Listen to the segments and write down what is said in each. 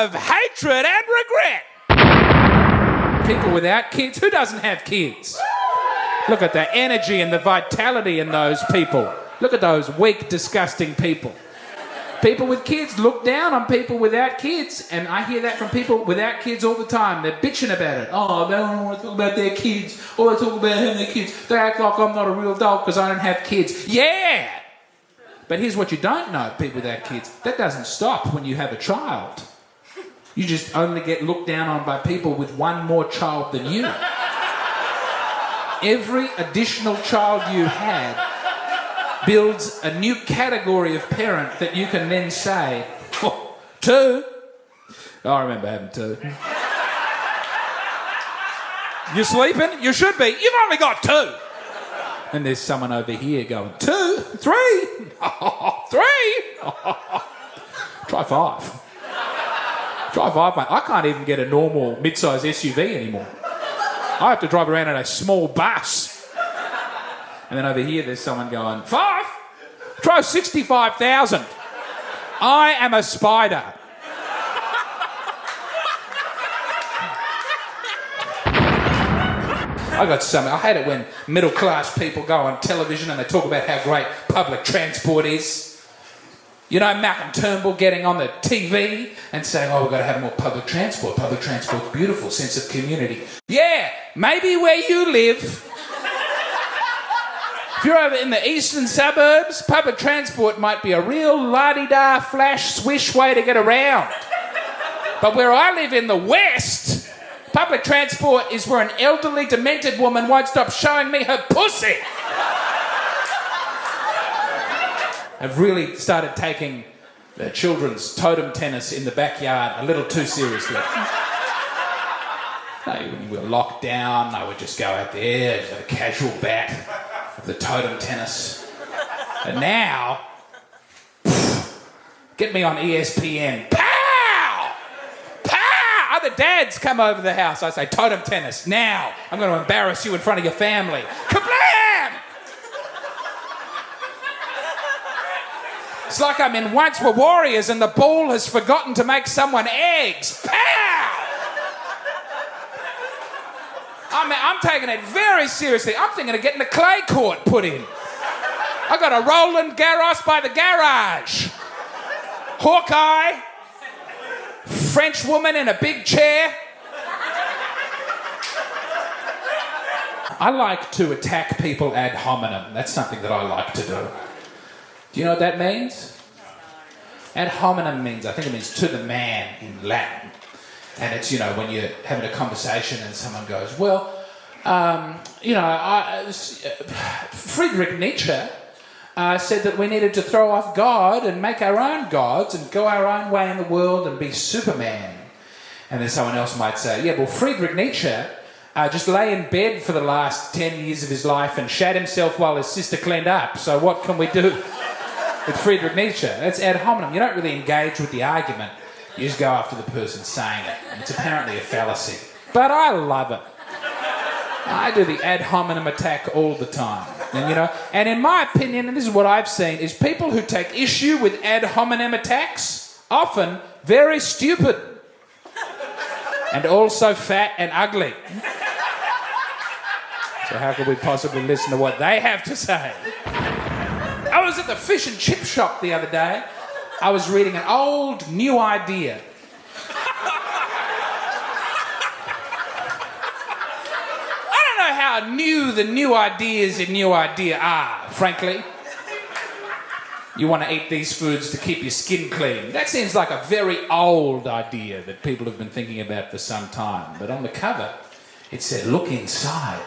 of hatred and regret. People without kids, who doesn't have kids? Look at the energy and the vitality in those people. Look at those weak, disgusting people. People with kids look down on people without kids, and I hear that from people without kids all the time. They're bitching about it. Oh, they don't want to talk about their kids. Oh, they talk about having their kids. They act like I'm not a real adult because I don't have kids. Yeah! But here's what you don't know, people without kids. That doesn't stop when you have a child. You just only get looked down on by people with one more child than you. Every additional child you had builds a new category of parent that you can then say, oh, 2. Oh, I remember having 2. You sleeping? You should be. You've only got 2. And there's someone over here going, 2, 3, 3. Try 5. Try 5, mate. I can't even get a normal mid-size SUV anymore. I have to drive around in a small bus. And then over here, there's someone going, 5? Try 65,000. I am a spider. I hate it when middle-class people go on television and they talk about how great public transport is. You know, Malcolm Turnbull getting on the TV and saying, oh, we've got to have more public transport. Public transport's beautiful, sense of community. Yeah, maybe where you live. If you're over in the eastern suburbs, public transport might be a real la-di-da, flash, swish way to get around. But where I live in the west, public transport is where an elderly, demented woman won't stop showing me her pussy. I've really started taking the children's totem tennis in the backyard a little too seriously. When we were locked down, I would just go out there, just have a casual bat of the totem tennis. And now, get me on ESPN. Pow! Pow! Other dads come over the house. I say, totem tennis, now. I'm going to embarrass you in front of your family. Kablam! It's like I'm in Once Were Warriors and the ball has forgotten to make someone eggs. Pow! I'm taking it very seriously. I'm thinking of getting the clay court put in. I got a Roland Garros by the garage. Hawkeye. French woman in a big chair. I like to attack people ad hominem. That's something that I like to do. Do you know what that means? Ad hominem means, I think it means to the man in Latin. And it's, you know, when you're having a conversation and someone goes, well, Friedrich Nietzsche said that we needed to throw off God and make our own gods and go our own way in the world and be Superman. And then someone else might say, yeah, well, Friedrich Nietzsche just lay in bed for the last 10 years of his life and shat himself while his sister cleaned up. So what can we do with Friedrich Nietzsche? That's ad hominem. You don't really engage with the argument. You just go after the person saying it. And it's apparently a fallacy. But I love it. I do the ad hominem attack all the time. And, you know, and in my opinion, and this is what I've seen, is people who take issue with ad hominem attacks, often very stupid. And also fat and ugly. So how could we possibly listen to what they have to say? I was at the fish and chip shop the other day. I was reading an old New Idea. I don't know how new the new ideas in New Idea are, frankly. You want to eat these foods to keep your skin clean. That seems like a very old idea that people have been thinking about for some time. But on the cover, it said, look inside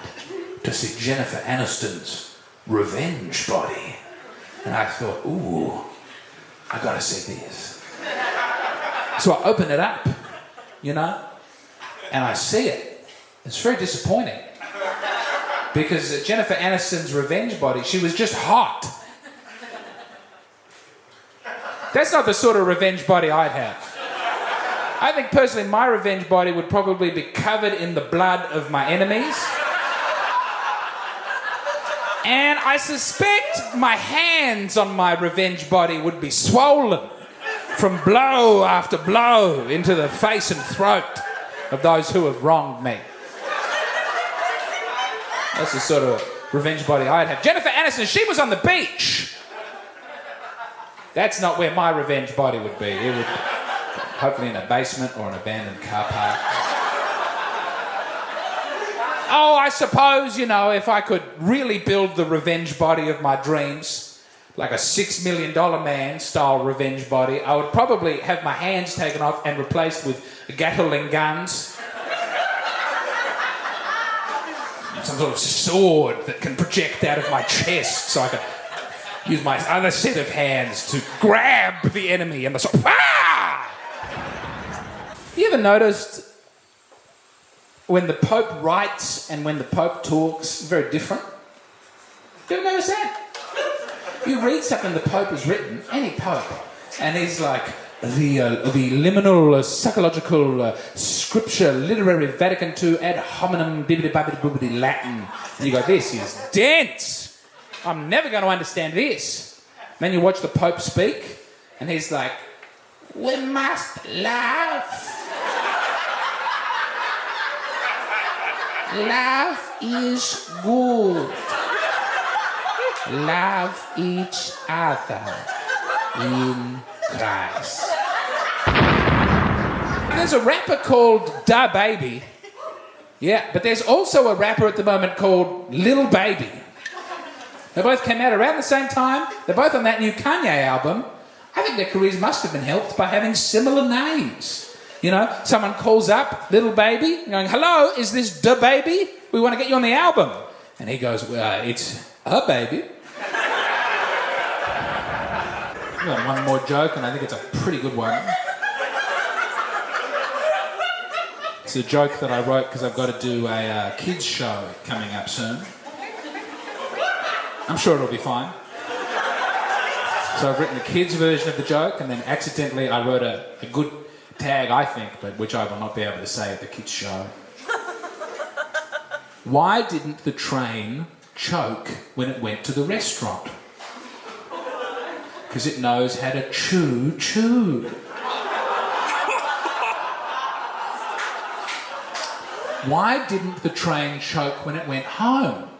to see Jennifer Aniston's revenge body. And I thought, ooh, I gotta see this. So I open it up, you know, and I see it. It's very disappointing. Because Jennifer Aniston's revenge body, she was just hot. That's not the sort of revenge body I'd have. I think personally my revenge body would probably be covered in the blood of my enemies. And I suspect my hands on my revenge body would be swollen from blow after blow into the face and throat of those who have wronged me. That's the sort of revenge body I'd have. Jennifer Aniston, she was on the beach. That's not where my revenge body would be. It would hopefully in a basement or an abandoned car park. Oh, I suppose, if I could really build the revenge body of my dreams, like a $6 million man style revenge body, I would probably have my hands taken off and replaced with Gatling guns. Some sort of sword that can project out of my chest so I can use my other set of hands to grab the enemy and the sword. Ah! You ever noticed when the Pope writes and when the Pope talks, very different? You ever notice that? You read something the Pope has written, any Pope, and he's like, the liminal psychological scripture literary Vatican II ad hominem bibbidi Latin. And you go, this is dense. I'm never going to understand this. Then you watch the Pope speak, and he's like, we must laugh. Love is good. Love each other in Christ. There's a rapper called Lil Baby. Yeah, but there's also a rapper at the moment called Lil Baby. They both came out around the same time. They're both on that new Kanye album. I think their careers must have been helped by having similar names. Someone calls up Lil Baby, going, hello, is this Da Baby? We want to get you on the album. And he goes, well, it's a baby. I've got one more joke, and I think it's a pretty good one. It's a joke that I wrote because I've got to do a kids show coming up soon. I'm sure it'll be fine. So I've written the kids version of the joke, and then accidentally I wrote a good tag, I think, but which I will not be able to say at the kids show. Why didn't the train choke when it went to the restaurant? Because it knows how to chew. Why didn't the train choke when it went home?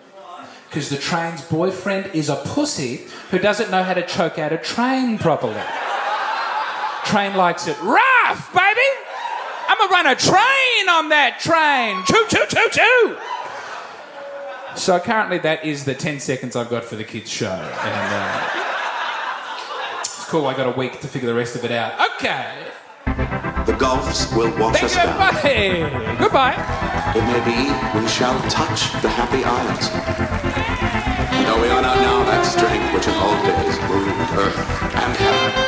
Because the train's boyfriend is a pussy who doesn't know how to choke out a train properly. Train likes it rough, baby. I'm gonna run a train on that train. Choo, choo, choo, choo. So currently that is the 10 seconds I've got for the kids' show. And it's cool, I got a week to figure the rest of it out. Okay. The gulfs will wash us down. Goodbye. It may be we shall touch the happy islands. And though we are not now that strength which in old days moved earth and heaven,